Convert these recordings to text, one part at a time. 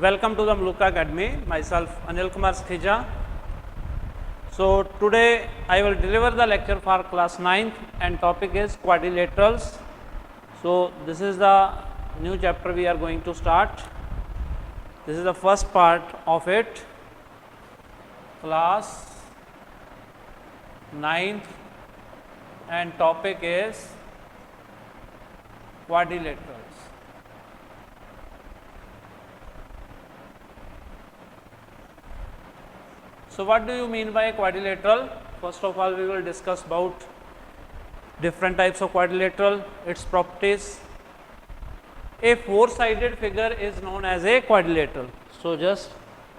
Welcome to the Muluka Academy. Myself Anil Kumar Sthija. So today I will deliver the lecture for class 9th and topic is quadrilaterals. So this is the new chapter we are going to start. This is the first part of it. Class 9th and topic is quadrilaterals. So what do you mean by quadrilateral? First of all, we will discuss about different types of quadrilateral, its properties. A four-sided figure is known as a quadrilateral. So just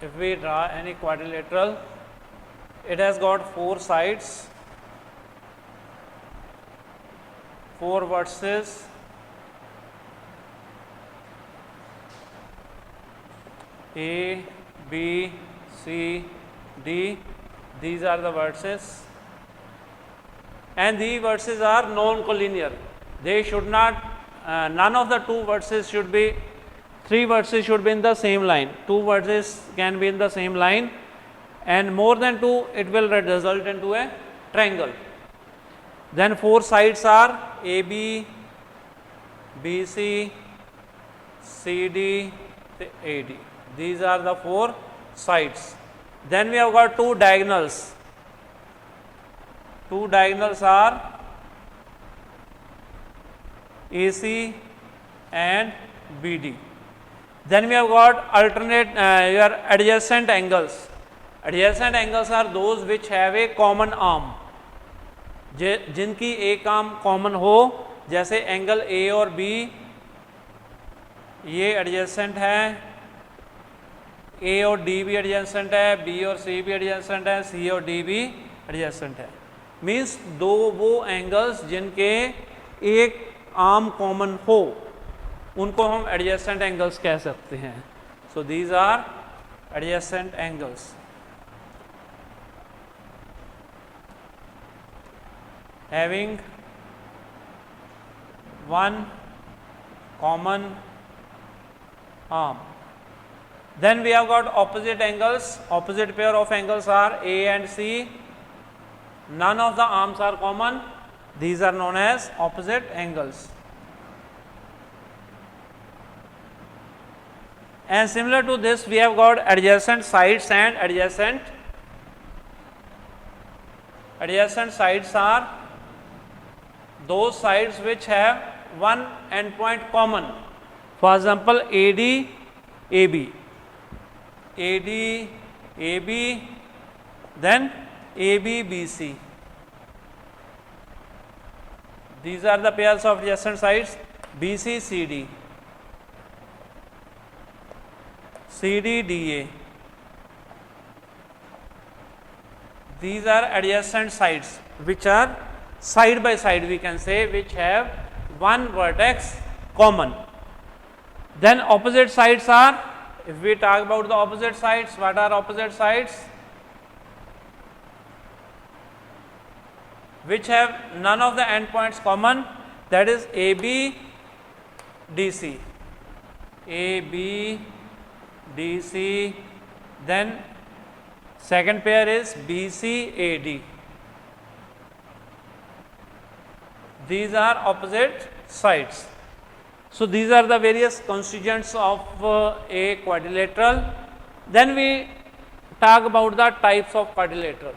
if we draw any quadrilateral, it has got four sides, four vertices, A, B, C, D. These are the vertices, and these vertices are non-collinear. They should not, none of the two vertices should be, three vertices should be in the same line. Two vertices can be in the same line, and more than two, it will result into a triangle. Then four sides are AB, BC, CD, AD. These are the four sides. Then we have got two diagonals. Two diagonals are AC and BD. Then we have got alternate your adjacent angles. Adjacent angles are those which have a common arm. जिनकी एक arm common हो, जैसे angle A और B, ये adjacent है, ए और D भी adjacent है, बी और सी भी एडजेसेंट है, सी और डी भी एडजेसेंट है. मीन्स दो वो एंगल्स जिनके एक आर्म कॉमन हो, उनको हम एडजेसेंट एंगल्स कह सकते हैं. So these are adjacent angles. Having one common arm. Then we have got opposite angles. Opposite pair of angles are A and C. None of the arms are common. These are known as opposite angles. And similar to this, we have got adjacent sides and adjacent. Adjacent sides are those sides which have one endpoint common. For example, AD, AB, AD, AB, then AB, BC. These are the pairs of adjacent sides. BC, CD, CD, DA. These are adjacent sides which are side by side, we can say, which have one vertex common. Then opposite sides are, if we talk about the opposite sides, what are opposite sides? Which have none of the endpoints common, that is AB, DC, AB, DC, then second pair is BC, AD. These are opposite sides. So these are the various constituents of a quadrilateral. Then we talk about the types of quadrilateral.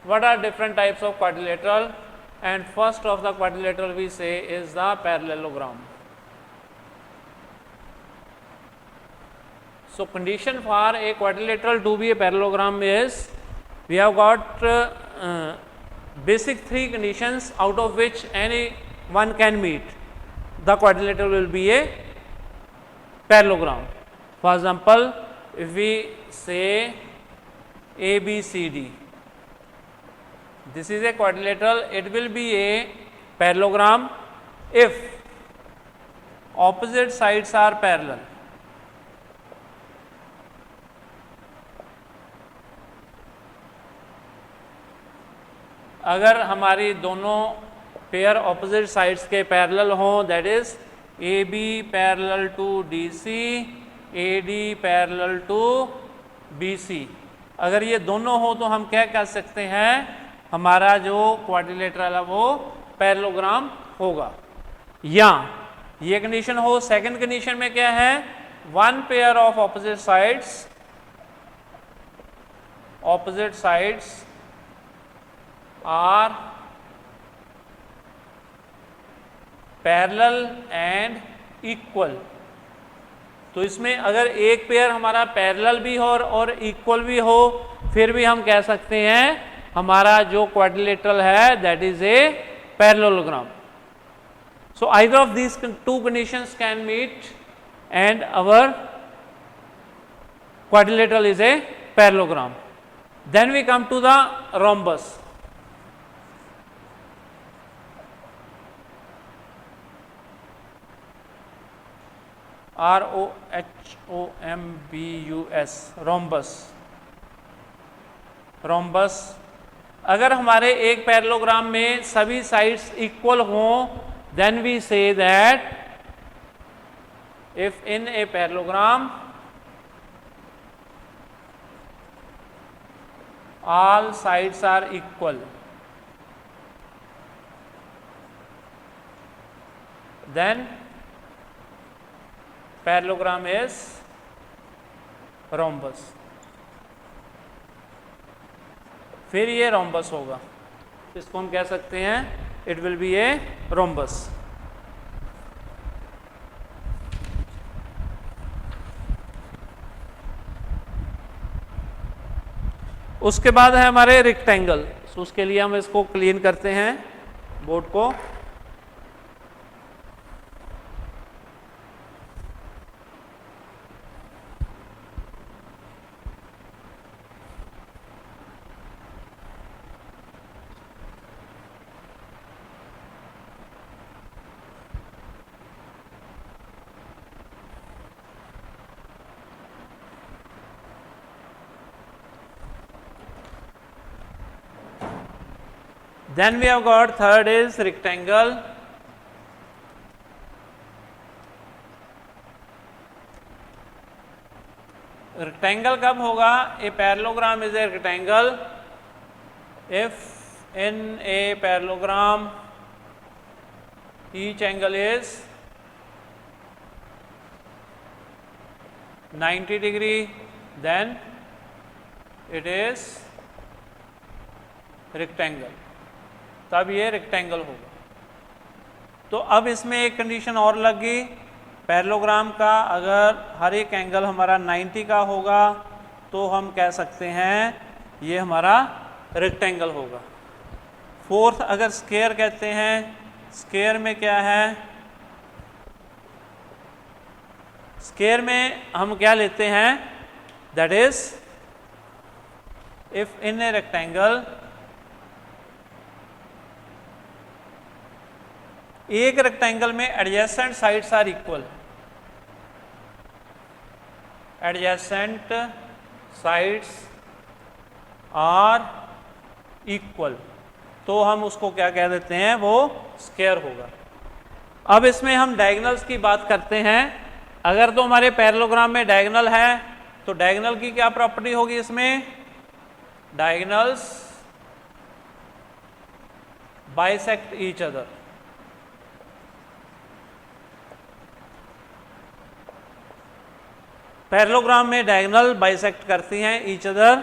What are different types of quadrilateral? And first of the quadrilateral we say is the parallelogram. So condition for a quadrilateral to be a parallelogram is, we have got basic three conditions out of which any one can meet. The quadrilateral will be a parallelogram. For example, if we say ABCD, this is a quadrilateral, it will be a parallelogram if opposite sides are parallel. अगर हमारी दोनों pair opposite sides के parallel हों, that is A B parallel to D C, A D parallel to B C, अगर ये दोनों हो तो हम क्या कह सकते हैं, हमारा जो क्वाड्रिलेटरल है वो पैरेललोग्राम होगा। या ये कंडीशन हो। सेकंड कंडीशन में क्या है, one pair of opposite sides are parallel and equal. तो इसमें अगर एक पेयर हमारा पैरेलल भी हो और इक्वल भी हो, फिर भी हम कह सकते हैं हमारा जो क्वाड्रिलेटरल है that is a parallelogram. So either of these two conditions can meet and our quadrilateral is a parallelogram. Then we come to the rhombus. ROHOMBUS, rhombus. rhombus अगर हमारे एक पैरेललोग्राम में सभी साइड्स इक्वल हों, then we say that if in a parallelogram all sides are equal, then parallelogram is rhombus. फिर ये rhombus होगा, इसको हम कह सकते हैं it will be a rhombus. उसके बाद है हमारे रेक्टेंगल। तो उसके लिए हम इसको क्लीन करते हैं बोर्ड को। Then we have got third is rectangle. Rectangle कब होगा? A parallelogram is a rectangle if in a parallelogram each angle is 90 degree, then it is rectangle. तब ये रेक्टेंगल होगा। तो अब इसमें एक कंडीशन और लगी, पैरेललोग्राम का अगर हर एक एंगल हमारा 90 का होगा तो हम कह सकते हैं ये हमारा रेक्टेंगल होगा। फोर्थ, अगर स्क्वायर कहते हैं, स्क्वायर में क्या है, स्क्वायर में हम क्या लेते हैं, that is if in a rectangle एक रेक्टेंगल में adjacent sides are equal, adjacent sides are equal, तो हम उसको क्या कह देते हैं, वो स्क्वायर होगा। अब इसमें हम डायगोनल्स की बात करते हैं। अगर तो हमारे पैरेललोग्राम में डायगोनल है तो डायगोनल की क्या प्रॉपर्टी होगी, इसमें diagonals bisect each other. Parallelogram में डायगोनल बाइसेक्ट करती हैं ईच अदर,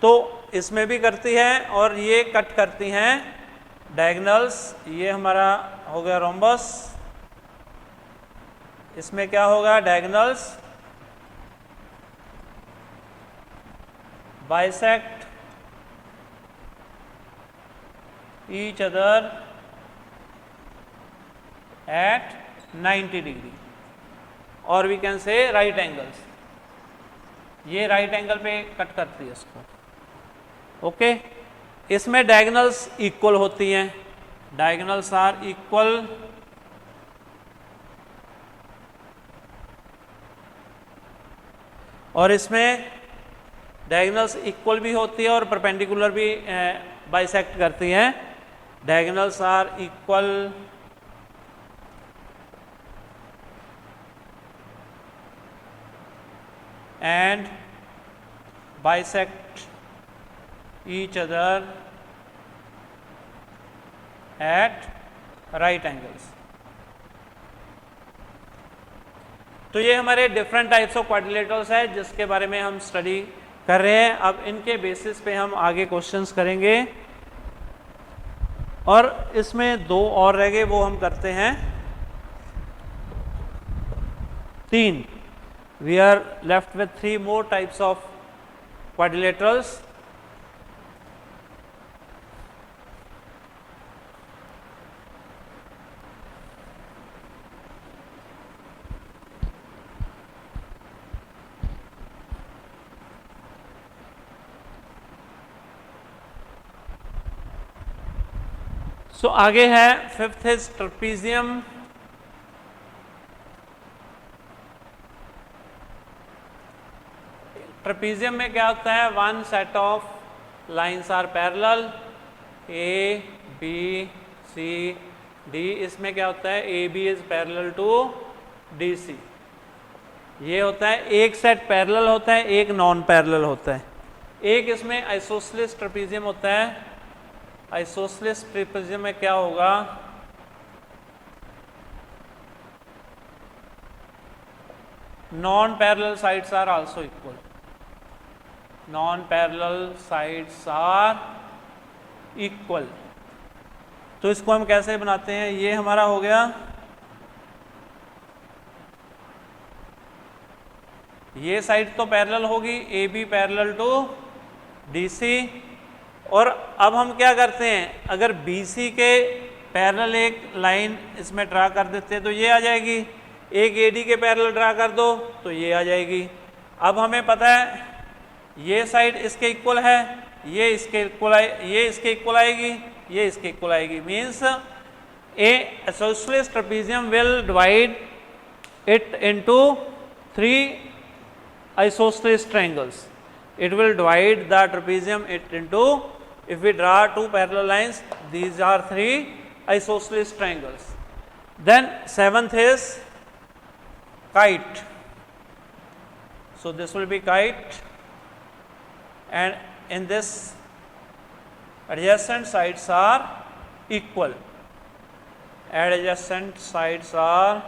तो इसमें भी करती है और ये कट करती हैं डायगोनल्स। ये हमारा हो गया रोम्बस। इसमें क्या होगा, diagonals bisect each other at 90 degree, और we can say right angles. ये राइट एंगल पे कट करती है इसको। ओके, इसमें डायगोनल्स इक्वल होती हैं, डायगोनल्स आर इक्वल, और इसमें डायगोनल्स इक्वल भी होती है और परपेंडिकुलर भी बाइसेक्ट करती हैं, diagonals are equal and bisect each other at right angles. तो ये हमारे डिफरेंट टाइप्स ऑफ क्वाड्रिलेटरल्स है जिसके बारे में हम स्टडी कर रहे हैं। अब इनके बेसिस पे हम आगे क्वेश्चंस करेंगे, और इसमें 2 और रह गए, वो हम करते हैं 3। We are left with 3 more types of quadrilaterals. So आगे है 5th इज ट्रपीजियम। ट्रपीजियम में क्या होता है, 1 set of lines are parallel, A B C D. इसमें क्या होता है, A B is parallel to D C. ये होता है एक सेट पैरेलल होता है, एक नॉन पैरेलल होता है। एक इसमें आइसोसेलेस ट्रपीजियम होता है। आइसोसेलेस ट्रपीजियम में क्या होगा, non parallel sides are also equal. Non parallel sides are equal. तो इसको हम कैसे बनाते हैं, ये हमारा हो गया, ये साइड तो पैरेलल होगी, A B parallel to D C. और अब हम क्या करते हैं, अगर बी सी के पैरेलल एक लाइन इसमें ड्रा कर देते हैं तो ये आ जाएगी, एक ए डी के पैरेलल ड्रा कर दो तो ये आ जाएगी। अब हमें पता है ये साइड इसके इक्वल है, ये इसके इक्वल ये इसके इक्वल आएगी, ये इसके इक्वल आएगी। Means A isosceles trapezium will divide it into 3 isosceles triangles. It will divide the trapezium into, if we draw 2 parallel lines, these are 3 isosceles triangles. Then 7th is kite. So this will be kite, and in this adjacent sides are equal. Adjacent sides are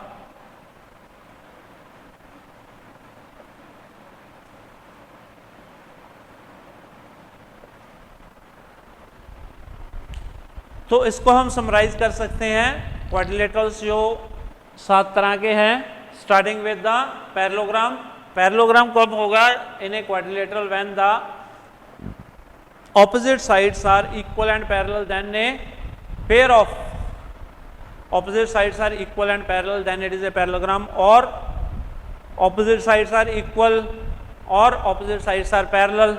तो इसको हम summarise कर सकते हैं। Quadrilaterals जो 7 तरह के हैं, starting with the parallelogram. Parallelogram कब होगा, in a quadrilateral when the opposite sides are equal and parallel, then a pair of opposite sides are equal and parallel, then it is a parallelogram. Or opposite sides are equal or opposite sides are parallel.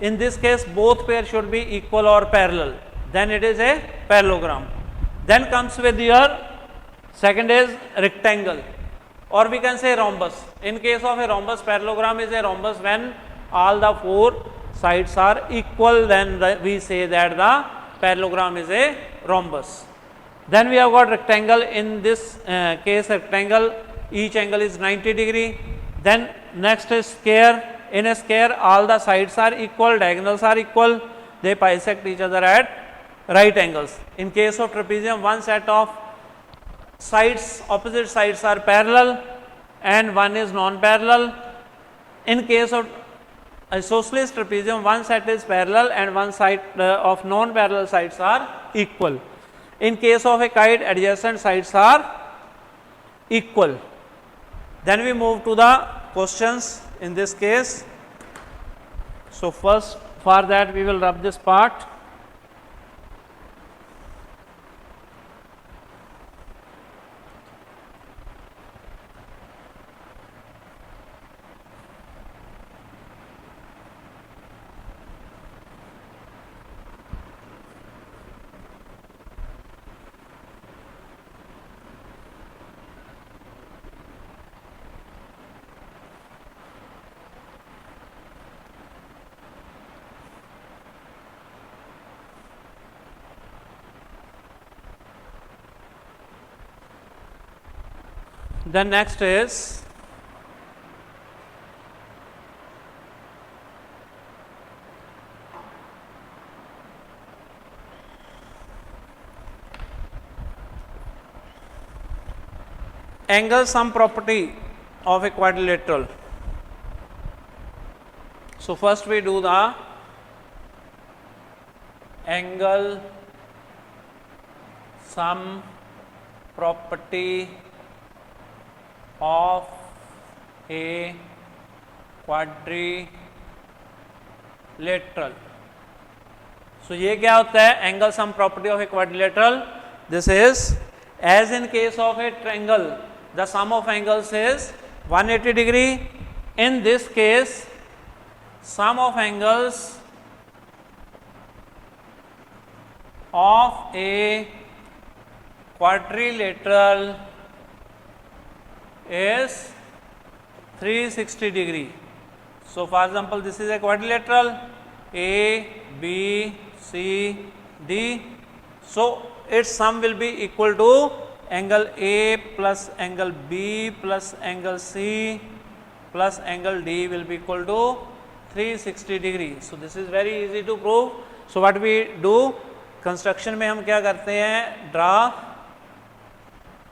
In this case both pair should be equal or parallel, then it is a parallelogram. Then comes with your second is rectangle, or we can say rhombus. In case of a rhombus, parallelogram is a rhombus when all the 4 sides are equal, then we say that the parallelogram is a rhombus. Then we have got rectangle. In this case rectangle, each angle is 90 degree. Then next is square. In a square all the sides are equal, diagonals are equal, they bisect each other at right angles. In case of trapezium, one set of sides, opposite sides are parallel and one is non-parallel. In case of isosceles trapezium, one set is parallel and one side of non-parallel sides are equal. In case of a kite, adjacent sides are equal. Then we move to the questions in this case. So first, for that we will rub this part. Then next is angle sum property of a quadrilateral. So first we do the angle sum property of a quadrilateral. So ये क्या होता है? angle sum property of a quadrilateral. This is, as in case of a triangle, the sum of angles is 180 degree. In this case, sum of angles of a quadrilateral is 360 degree. So for example, this is a quadrilateral A, B, C, D. So its sum will be equal to angle A plus angle B plus angle C plus angle D will be equal to 360 degree. So this is very easy to prove. So what we do, construction में हम क्या करते हैं? Draw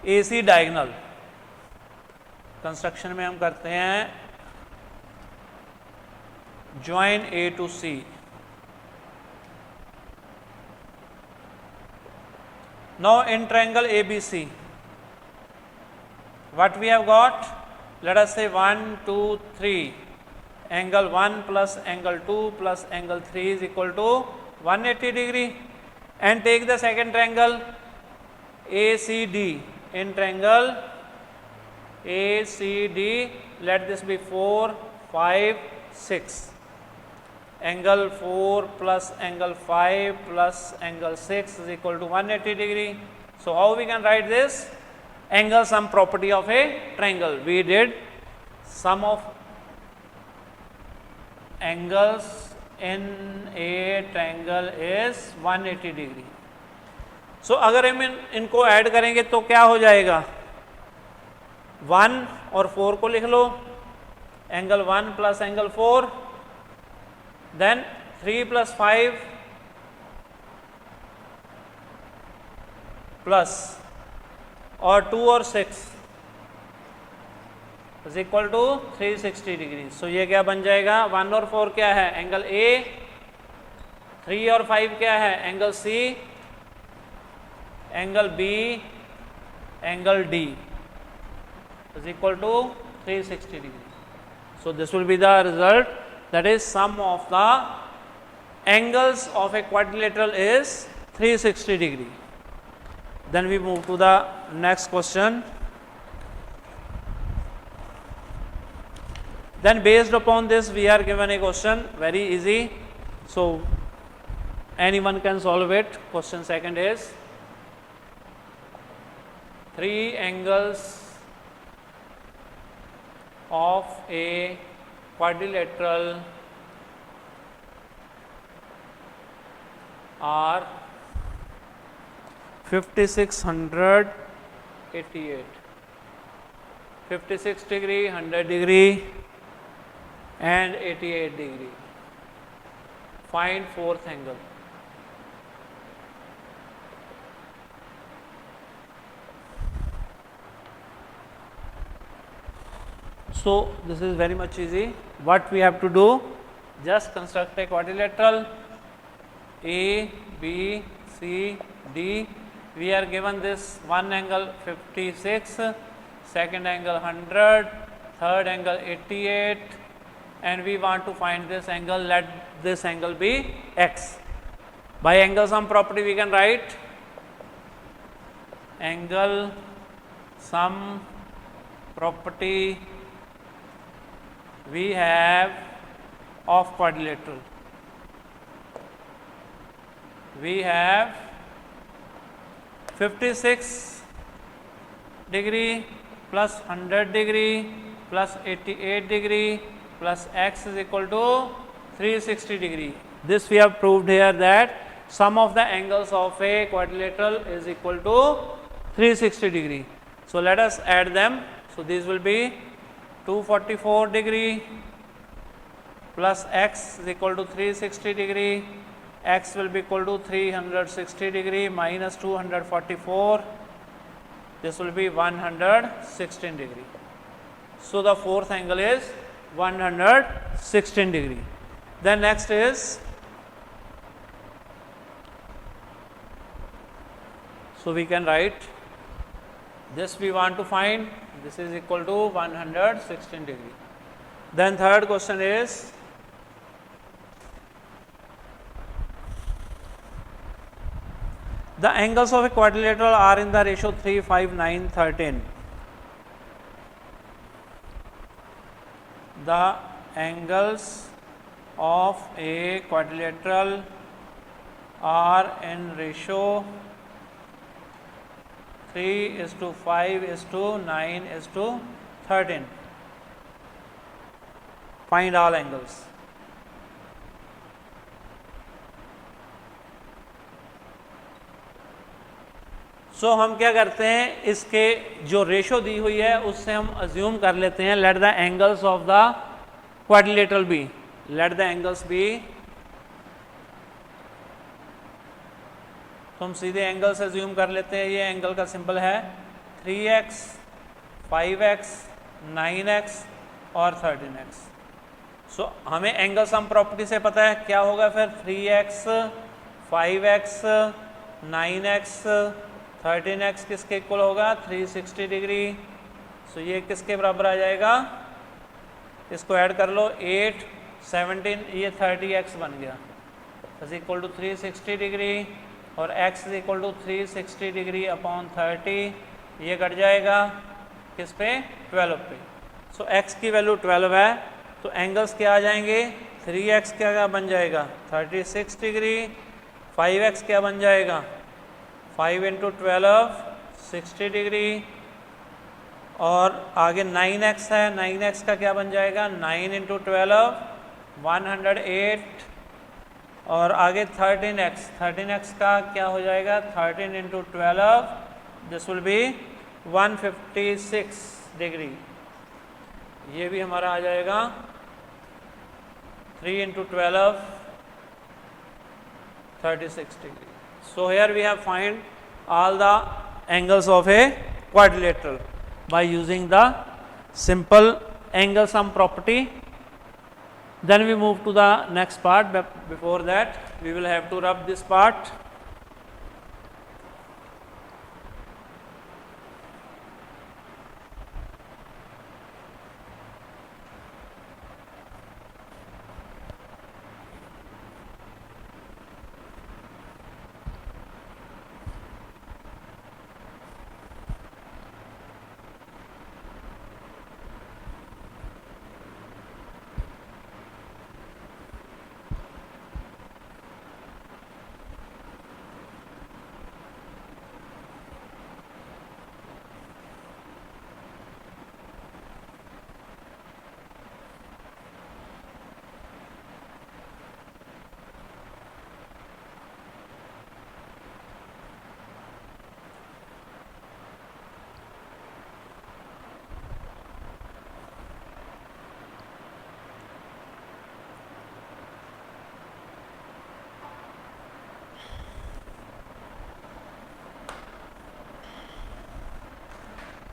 AC diagonal. Construction में हम करते हैं join A to C. Now in triangle ABC, what we have got? Let us say 1, 2, 3. Angle 1 plus angle 2 plus angle 3 is equal to 180 degree. And take the second triangle ACD. In triangle ACD, let this be 4, 5, 6. Angle 4 plus angle 5 plus angle 6 is equal to 180 degree. So how we can write this? Angle sum property of a triangle. We did sum of angles in a triangle is 180 degree. So अगर हम इनको add करेंगे तो क्या हो जाएगा? 1 और 4 को लिख लो, angle 1 plus angle 4, then 3 plus 5 plus और 2 और 6 is equal to 360 degree. So ये क्या बन जाएगा? 1 और 4 क्या है? Angle A. 3 और 5 क्या है? Angle C, angle B, angle D is equal to 360 degree. So this will be the result, that is sum of the angles of a quadrilateral is 360 degree. Then we move to the next question. Then based upon this we are given a question, very easy, so anyone can solve it. Question second is 3 angles of a quadrilateral are 5688, 56 degree, 100 degree and 88 degree. Find fourth angle. So this is very much easy. What we have to do? Just construct a quadrilateral A, B, C, D. We are given this one angle 56, second angle 100, third angle 88, and we want to find this angle. Let this angle be x. By angle sum property we can write angle sum property we have of quadrilateral. We have 56 degree plus 100 degree plus 88 degree plus x is equal to 360 degree. This we have proved here, that sum of the angles of a quadrilateral is equal to 360 degree. So let us add them. So these will be 244 degree plus x is equal to 360 degree, x will be equal to 360 degree minus 244, this will be 116 degree. So the fourth angle is 116 degree. Then next is, so we can write this, we want to find, this is equal to 116 degree. Then third question is, the angles of a quadrilateral are in the ratio 3, 5, 9, 13. The angles of a quadrilateral are in ratio 3:5:9:13. Find all angles. सो हम क्या करते हैं, इसके जो ratio दी हुई है उससे हम अज्यूम कर लेते हैं let the angles of the quadrilateral be, let the angles be, तो हम सीधे एंगल्स अज्यूम कर लेते हैं. ये एंगल का सिंबल है 3x, 5x, 9x और 13x. सो हमें एंगल सम प्रॉपर्टी से पता है क्या होगा फिर, 3x, 5x, 9x, 13x किसके इक्वल होगा, 360 डिग्री. सो ये किसके बराबर आ जाएगा, इसको ऐड कर लो, 8, 17, ये 30x बन गया, इज इक्वल टू 360 डिग्री और x is equal to 360 degree upon 30, ये कट जाएगा किस पे, 12 पे. सो x की वैल्यू 12 है, तो एंगल्स क्या आ जाएंगे, 3x क्या बन जाएगा 36 डिग्री, 5x क्या बन जाएगा 5 × 12 60 डिग्री, और आगे 9x है, 9x का क्या बन जाएगा 9 × 12 108, और आगे 13x का क्या हो जाएगा 13 × 12, दिस विल बी 156 डिग्री. ये भी हमारा आ जाएगा 3 × 12 36 degree. So here we have find all the angles of a quadrilateral by using the simple angle sum property. Then we move to the next part, but before that we will have to rub this part.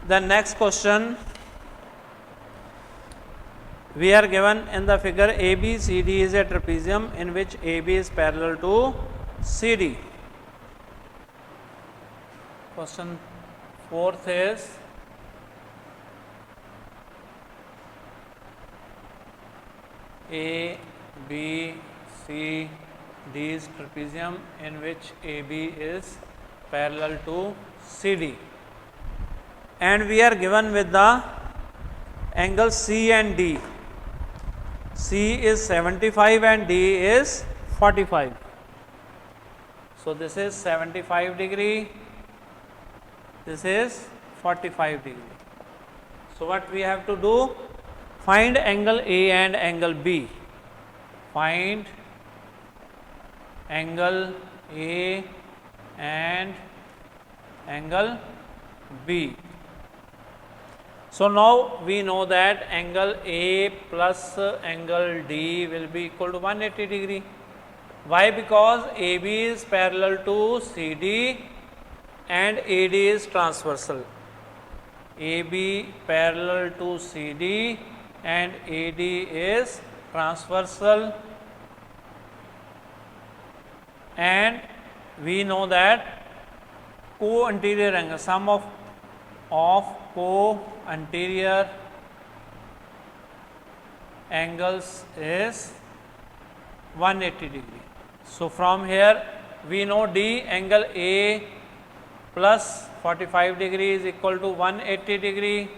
The next question, we are given in the figure ABCD is a trapezium in which AB is parallel to CD. Question fourth is, A, B, C, D is trapezium in which AB is parallel to CD. And we are given with the angle C and D. C is 75 and D is 45. So this is 75 degree, this is 45 degree. So what we have to do, find angle A and angle B. Find angle A and angle B. So now we know that angle A plus angle D will be equal to 180 degree. Why? Because AB is parallel to CD and AD is transversal. AB parallel to CD and AD is transversal, and we know that co-anterior angle, sum of co-anterior angles is 180 degree. So from here we know D angle A plus 45 degree is equal to 180 degree.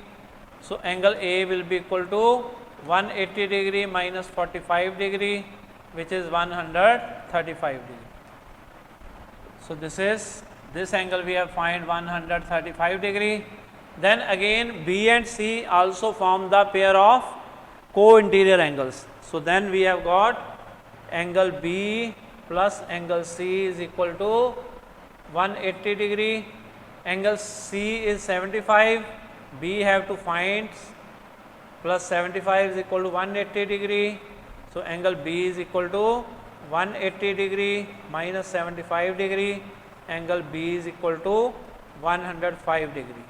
So angle A will be equal to 180 degree minus 45 degree, which is 135 degree. So this angle we have find 135 degree. Then again B and C also form the pair of co-interior angles. So then we have got angle B plus angle C is equal to 180 degree. Angle C is 75, B have to find plus 75 is equal to 180 degree. So angle B is equal to 180 degree minus 75 degree. Angle B is equal to 105 degree.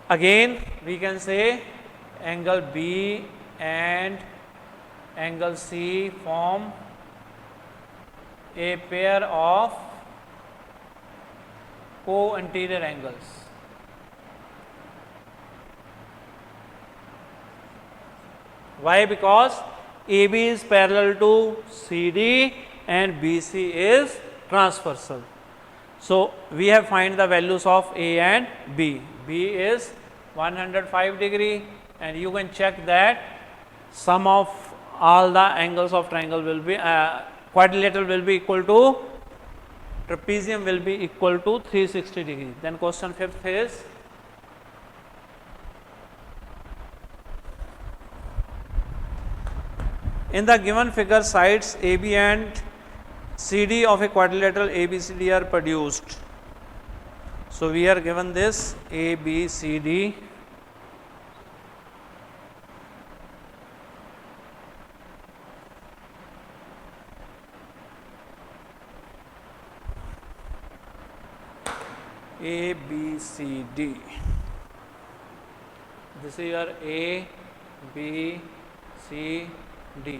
Again we can say angle B and angle C form a pair of co-anterior angles. Why? Because AB is parallel to CD and BC is transversal. So we have find the values of A and B. B is 105 degree, and you can check that sum of all the angles of triangle will be quadrilateral will be equal to trapezium will be equal to 360 degree. Then question 5th is in the given figure sides AB and CD of a quadrilateral ABCD are produced. So we are given this ABCD. ABCD. This is your A, B, C, D.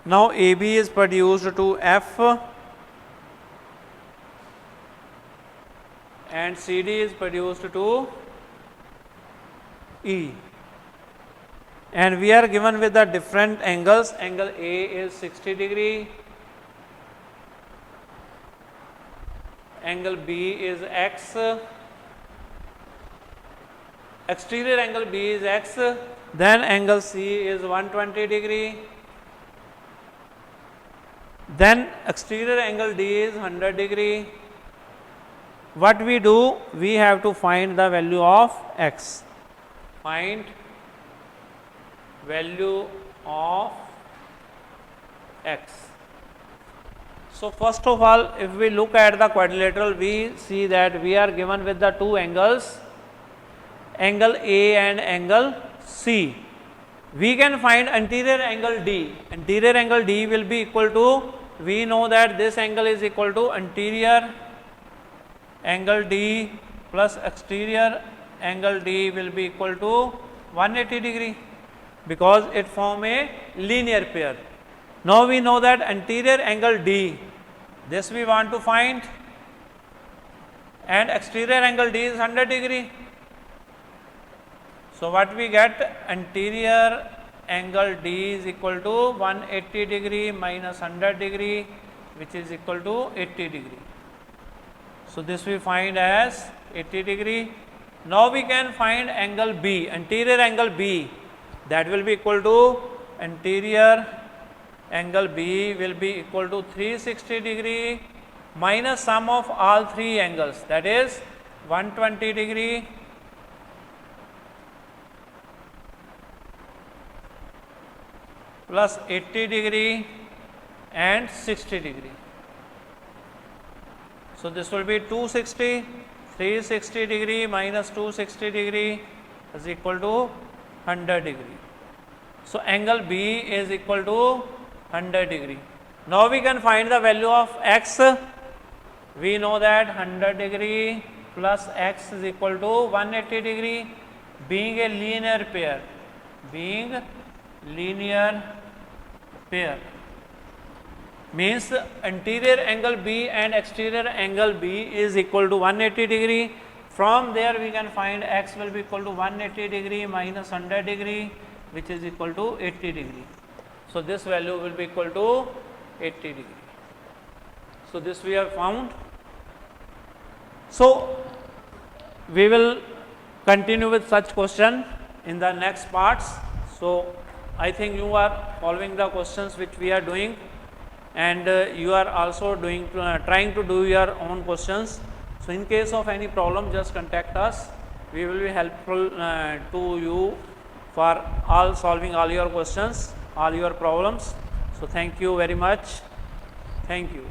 Now AB is produced to F and CD is produced to E, and we are given with the different angles. Angle A is 60 degree, angle B is X, exterior angle B is X, then angle C is 120 degree, then exterior angle D is 100 degree. What we do? We have to find the value of X. Find value of X. So first of all, if we look at the quadrilateral, we see that we are given with the two angles, angle A and angle C. We can find anterior angle D. Anterior angle D will be equal to, we know that this angle is equal to anterior angle D plus exterior angle D will be equal to 180 degree, because it form a linear pair. Now we know that anterior angle D, this we want to find, and exterior angle D is 100 degree. So what we get? Anterior angle D is equal to 180 degree minus 100 degree, which is equal to 80 degree. So this we find as 80 degree. Now we can find angle B, anterior angle B, that will be equal to anterior angle B will be equal to 360 degree minus sum of all three angles, that is 120 degree plus 80 degree and 60 degree. So this will be 260. 360 degree minus 260 degree is equal to 100 degree. So angle B is equal to 100 degree. Now we can find the value of x. We know that 100 degree plus x is equal to 180 degree. Being a linear pair, means anterior angle B and exterior angle B is equal to 180 degree. From there we can find x will be equal to 180 degree minus 100 degree, which is equal to 80 degree. So this value will be equal to 80 degree. So this we have found. So we will continue with such question in the next parts. So I think you are following the questions which we are doing, and you are also doing trying to do your own questions. So in case of any problem, just contact us. We will be helpful to you for solving all your questions, all your problems. So thank you very much. Thank you.